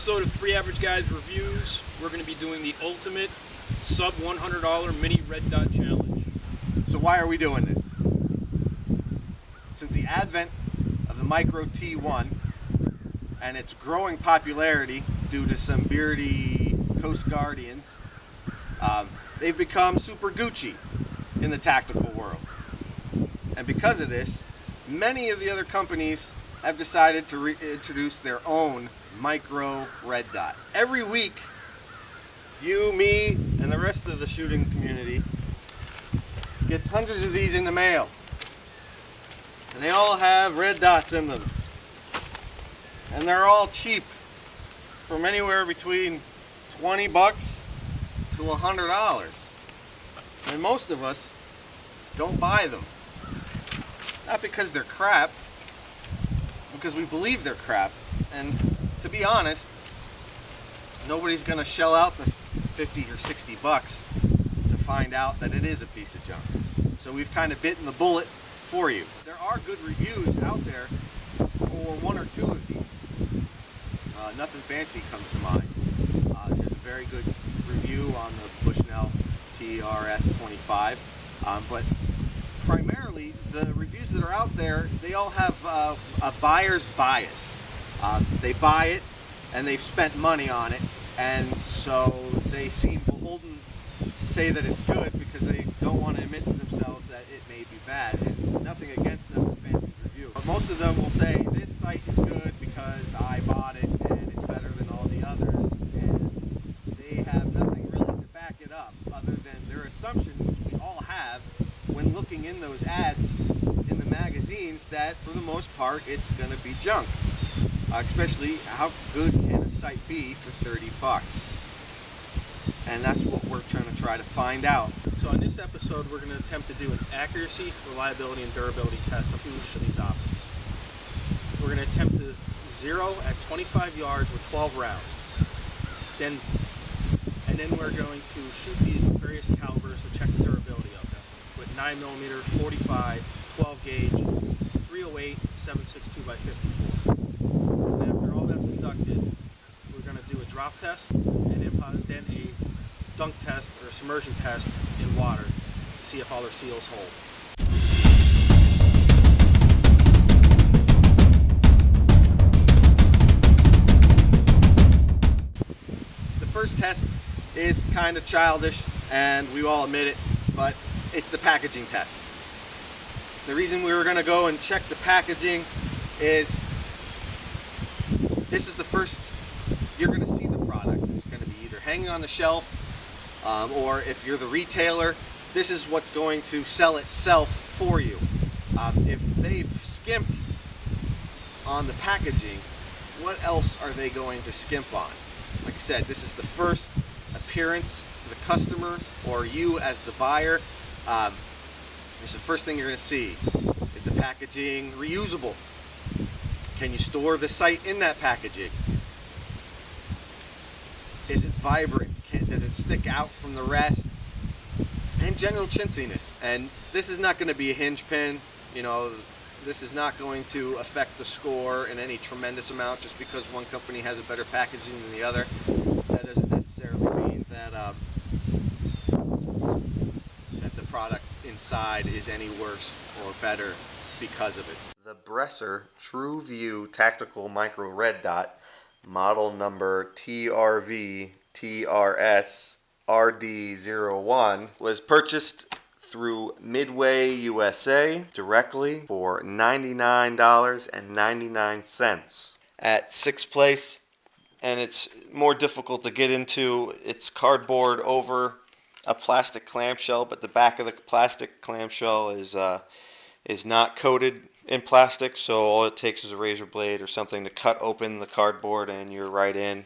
episode of Three Average Guys Reviews. We're going to be doing the ultimate sub $100 mini red dot challenge. So why are we doing this? Since the advent of the Micro T1 and its growing popularity due to some beardy Coast Guardians, they've become super Gucci in the tactical world. And because of this, many of the other companies have decided to introduce their own micro red dot. Every week, you, me, and the rest of the shooting community gets hundreds of these in the mail. And they all have red dots in them. And they're all cheap, from anywhere between $20 to $100. And most of us don't buy them. Not because they're crap, because we believe they're crap. And to be honest, nobody's going to shell out the 50 or 60 bucks to find out that it is a piece of junk. So we've kind of bitten the bullet for you. There are good reviews out there for one or two of these. Nothing fancy comes to mind. There's a very good review on the Bushnell TRS-25, but primarily the reviews that are out there, they all have a buyer's bias. They buy it and they've spent money on it, and so they seem beholden to say that it's good because they don't want to admit to themselves that it may be bad. And nothing against them for fancy review, but most of them will say this site is good because I bought it and it's better than all the others, and they have nothing really to back it up other than their assumption, which we all have when looking in those ads in the magazines, that for the most part it's going to be junk. Especially, how good can a site be for 30 bucks? And that's what we're trying to find out. So in this episode, we're going to attempt to do an accuracy, reliability, and durability test of each of these optics. We're going to attempt to zero at 25 yards with 12 rounds. Then we're going to shoot these with various calibers to check the durability of them. With 9mm, 45, 12 gauge, 308, 7.62 by 54. And after all that's conducted, we're going to do a drop test and then a dunk test or submersion test in water to see if all our seals hold. The first test is kind of childish, and we all admit it, but it's the packaging test. The reason we were going to go and check the packaging is this is the first you're going to see the product. It's going to be either hanging on the shelf, or if you're the retailer, this is what's going to sell itself for you. If they've skimped on the packaging, what else are they going to skimp on? Like I said, this is the first appearance to the customer or you as the buyer. This is the first thing you're going to see. Is the packaging reusable? Can you store the sight in that packaging? Is it vibrant? Does it stick out from the rest? And general chintziness. And this is not going to be a hinge pin. You know, this is not going to affect the score in any tremendous amount just because one company has a better packaging than the other. That doesn't necessarily mean that that the product inside is any worse or better because of it. The Bresser True View Tactical Micro Red Dot, model number TRV-TRS-RD01, was purchased through Midway USA directly for $99.99 at 6th Place, and it's more difficult to get into. It's cardboard over a plastic clamshell, but the back of the plastic clamshell is not coated in plastic, so all it takes is a razor blade or something to cut open the cardboard and you're right in.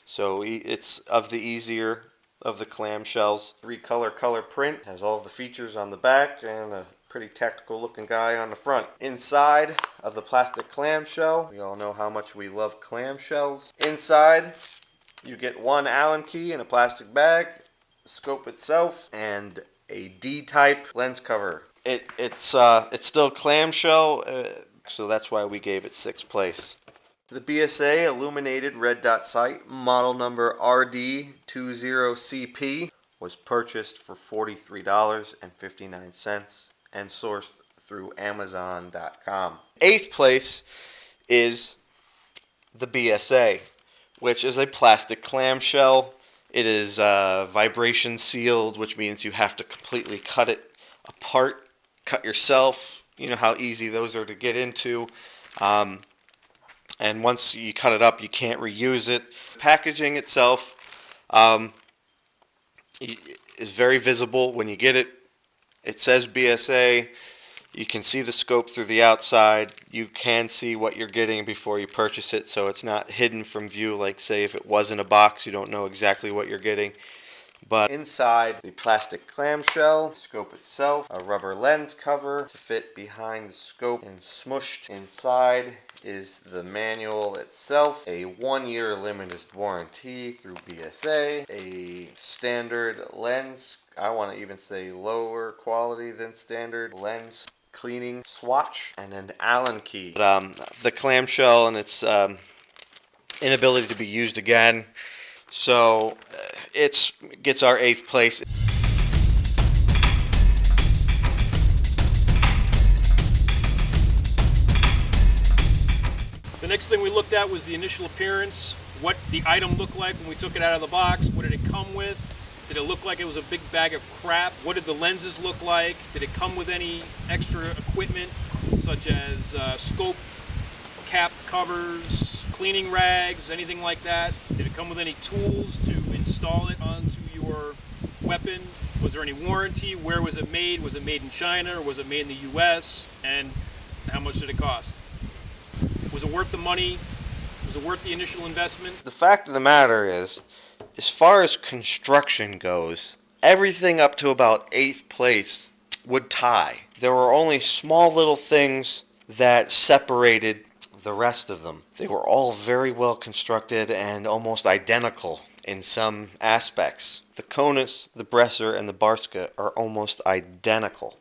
So it's of the easier of the clamshells. 3-color color print, has all the features on the back and a pretty tactical looking guy on the front. Inside of the plastic clamshell, we all know how much we love clamshells. Inside you get one Allen key in a plastic bag, the scope itself, and a D-type lens cover. It's still clamshell, so that's why we gave it 6th place. The BSA illuminated red dot sight, model number RD20CP, was purchased for $43.59 and sourced through Amazon.com. 8th place is the BSA, which is a plastic clamshell. It is vibration sealed, which means you have to completely cut it apart, cut yourself. You know how easy those are to get into. And once you cut it up, you can't reuse it. Packaging itself is very visible when you get it. It says BSA. You can see the scope through the outside. You can see what you're getting before you purchase it, so it's not hidden from view like, say, if it was in a box, you don't know exactly what you're getting. But inside the plastic clamshell, scope itself, a rubber lens cover to fit behind the scope, and smushed inside is the manual itself, a 1-year limited warranty through BSA, a standard lens, I want to even say lower quality than standard lens cleaning swatch, and an Allen key. The clamshell and its inability to be used again, so it gets our 8th place. The next thing we looked at was the initial appearance, what the item looked like when we took it out of the box, what did it come with, did it look like it was a big bag of crap, what did the lenses look like, did it come with any extra equipment such as scope cap covers, cleaning rags, anything like that, did it come with any tools to install it onto your weapon, was there any warranty, where was it made in China or was it made in the US, and how much did it cost? Was it worth the money? Was it worth the initial investment? The fact of the matter is, as far as construction goes, everything up to about 8th place would tie. There were only small little things that separated the rest of them. They were all very well constructed and almost identical in some aspects. The Konus, the Bresser, and the Barska are almost identical.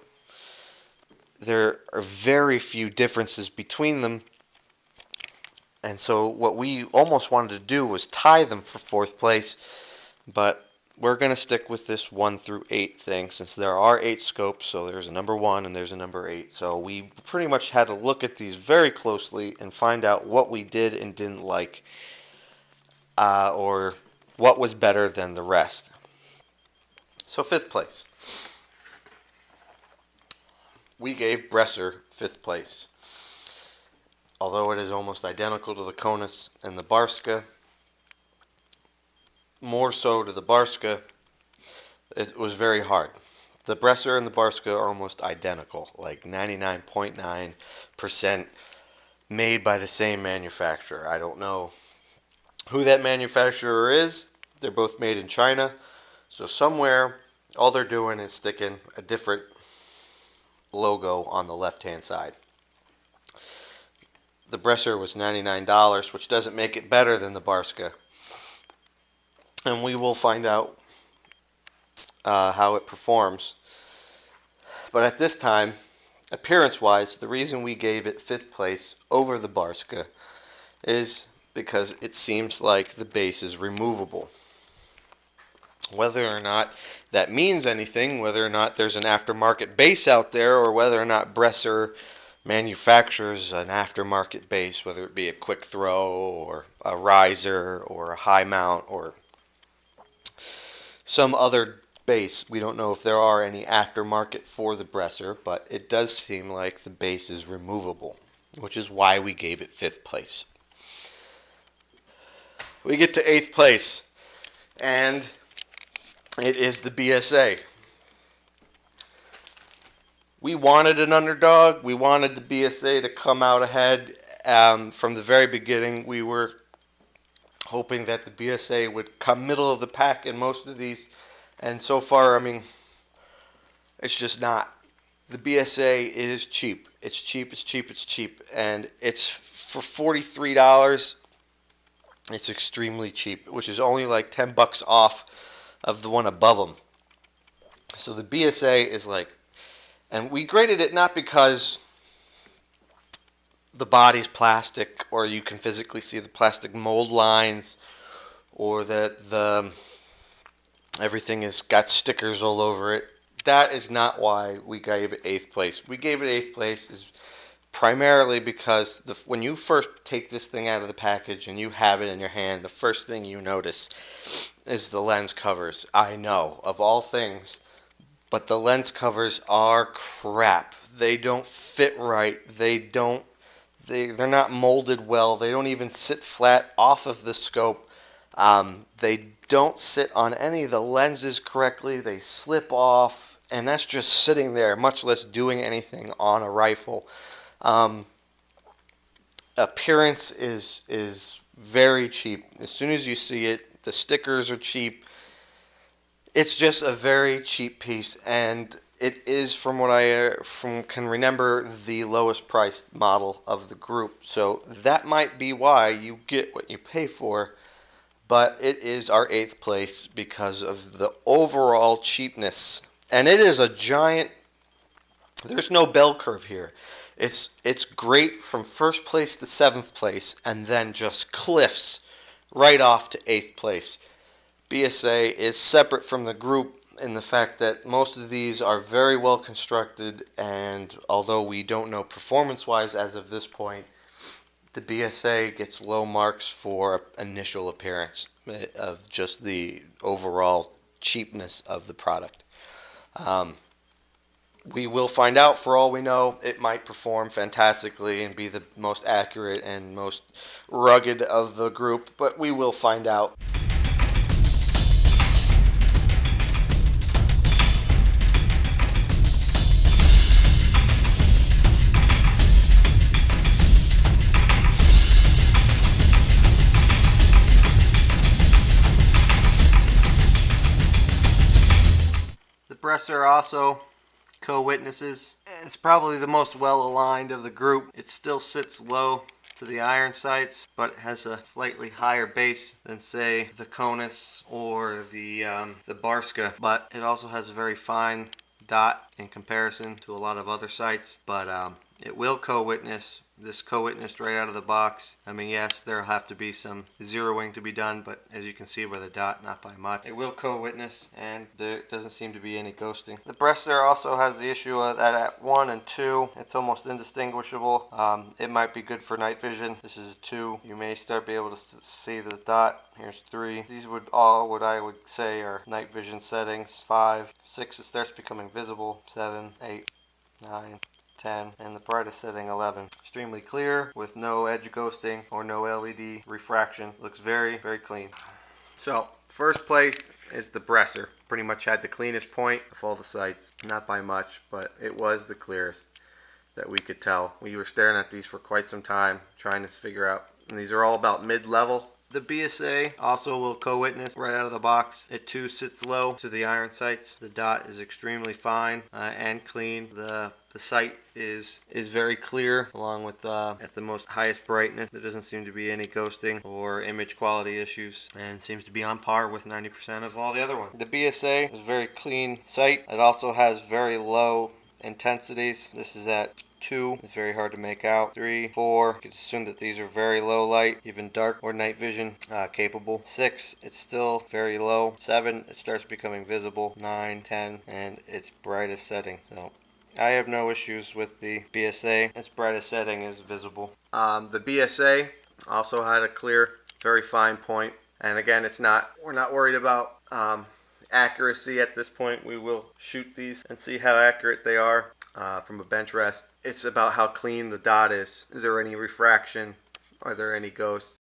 There are very few differences between them. And so what we almost wanted to do was tie them for 4th place, but we're going to stick with this 1 through 8 thing since there are 8 scopes, so there's a number 1 and there's a number 8. So we pretty much had to look at these very closely and find out what we did and didn't like, or what was better than the rest. So 5th place. We gave Bresser 5th place. Although it is almost identical to the Konus and the Barska, more so to the Barska, it was very hard. The Bresser and the Barska are almost identical, like 99.9% made by the same manufacturer. I don't know who that manufacturer is. They're both made in China, so somewhere all they're doing is sticking a different logo on the left-hand side. The Bresser was $99, which doesn't make it better than the Barska. And we will find out how it performs. But at this time, appearance-wise, the reason we gave it 5th place over the Barska is because it seems like the base is removable. Whether or not that means anything, whether or not there's an aftermarket base out there, or whether or not Bresser manufactures an aftermarket base, whether it be a quick throw or a riser or a high mount or some other base. We don't know if there are any aftermarket for the Bresser, but it does seem like the base is removable, which is why we gave it 5th place. We get to 8th place, and it is the BSA. We wanted an underdog. We wanted the BSA to come out ahead. From the very beginning, we were hoping that the BSA would come middle of the pack in most of these. And so far, I mean, it's just not. The BSA is cheap. It's cheap, it's cheap, it's cheap. And it's for $43. It's extremely cheap, which is only like $10 off of the one above them. So the BSA is like, and we graded it not because the body's plastic, or you can physically see the plastic mold lines, or that the everything has got stickers all over it. That is not why we gave it 8th place. We gave it 8th place is primarily because when you first take this thing out of the package and you have it in your hand, the first thing you notice is the lens covers. I know, of all things, but the lens covers are crap. They don't fit right. They're not molded well. They don't even sit flat off of the scope. They don't sit on any of the lenses correctly. They slip off, and that's just sitting there, much less doing anything on a rifle. Appearance is very cheap. As soon as you see it, the stickers are cheap. It's just a very cheap piece, and it is, from what I can remember, the lowest priced model of the group. So that might be why you get what you pay for. But it is our 8th place because of the overall cheapness. And it is a giant, there's no bell curve here. It's great from 1st place to 7th place, and then just cliffs right off to 8th place. BSA is separate from the group in the fact that most of these are very well constructed, and although we don't know performance-wise as of this point, the BSA gets low marks for initial appearance of just the overall cheapness of the product. We will find out. For all we know, it might perform fantastically and be the most accurate and most rugged of the group, but we will find out. Bresser also co-witnesses, and it's probably the most well aligned of the group. It still sits low to the iron sights, but it has a slightly higher base than, say, the Konus or the Barska, but it also has a very fine dot in comparison to a lot of other sights. But it will co-witness. This co-witnessed right out of the box. I mean, yes, there'll have to be some zeroing to be done, but as you can see by the dot, not by much. It will co-witness, and there doesn't seem to be any ghosting. The Bresser also has the issue that at 1 and 2, it's almost indistinguishable. It might be good for night vision. This is 2. You may start be able to see the dot. Here's 3. These would all what I would say are night vision settings. 5, 6, it starts becoming visible. 7, 8, 9, 10, and the brightest setting 11. Extremely clear with no edge ghosting or no LED refraction. Looks very, very clean. So, 1st place is the Bresser. Pretty much had the cleanest point of all the sights. Not by much, but it was the clearest that we could tell. We were staring at these for quite some time, trying to figure out. And these are all about mid-level. The BSA also will co-witness right out of the box. It too sits low to the iron sights. The dot is extremely fine and clean. The sight is very clear, along with at the most highest brightness. There doesn't seem to be any ghosting or image quality issues, and seems to be on par with 90% of all the other ones. The BSA is a very clean sight. It also has very low intensities. This is at 2, it's very hard to make out. 3, 4, you can assume that these are very low light, even dark or night vision capable. 6, it's still very low. 7, it starts becoming visible. 9, 10, and its brightest setting. So I have no issues with the BSA. Its brightest setting is visible. The BSA also had a clear, very fine point. And again, we're not worried about accuracy at this point. We will shoot these and see how accurate they are from a bench rest. It's about how clean the dot is. Is there any refraction? Are there any ghosts?